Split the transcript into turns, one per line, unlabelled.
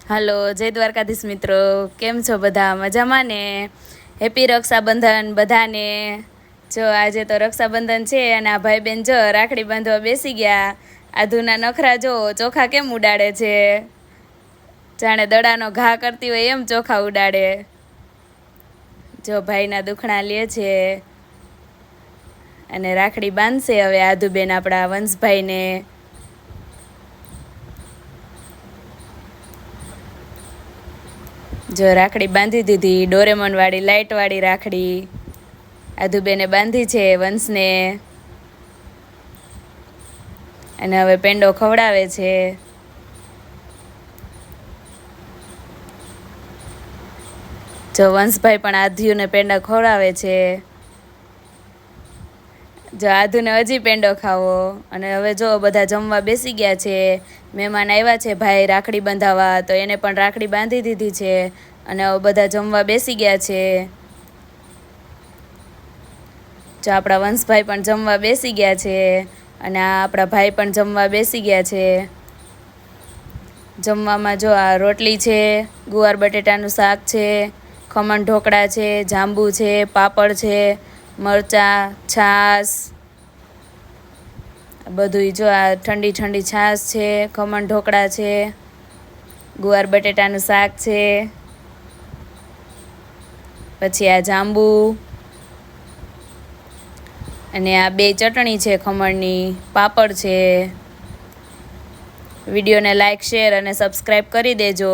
હાલો, જય દ્વારકાધીશ મિત્રો. કેમ છો બધા? મજામાં ને? હેપી રક્ષાબંધન બધાને. જો આજે તો રક્ષાબંધન છે અને આ ભાઈ બેન જો રાખડી બાંધવા બેસી ગયા. આધુના નખરા જો ચોખા કેમ ઉડાડે છે, જાણે દડાનો ઘા કરતી હોય એમ ચોખા ઉડાડે. જો ભાઈના દુખણા લે છે અને રાખડી બાંધશે હવે આધુબેન આપણા વંશભાઈને. જો રાખડી બાંધી દીધી, ડોરેમોન વાળી લાઇટ વાળી રાખડી આધુબેને બાંધી છે વંશને. અને હવે પેંડો ખવડાવે છે. જો વંશભાઈ પણ આધ્યુને પેંડા ખવડાવે છે. જો આધુને હજી પેંડો ખાવો. અને હવે જો બધા જમવા બેસી ગયા છે. મહેમાન આવ્યા છે ભાઈ રાખડી બંધાવવા, તો એને પણ રાખડી બાંધી દીધી છે. અને હવે બધા જમવા બેસી ગયા છે. જો આપણા વંશભાઈ પણ જમવા બેસી ગયા છે અને આપણા ભાઈ પણ જમવા બેસી ગયા છે. જમવામાં જો આ રોટલી છે, ગુવાર બટેટાનું શાક છે, ખમણ ઢોકળા છે, જાંબુ છે, પાપડ છે, મરચાં, છાશ, બધુંય જો આ ઠંડી ઠંડી છાશ છે, ખમણ ઢોકળા છે, ગુવાર બટેટાનું શાક છે, પછી આ જાંબુ અને આ બે ચટણી છે ખમણની, પાપડ છે. વિડીયોને લાઇક, શેર અને સબસ્ક્રાઈબ કરી દેજો.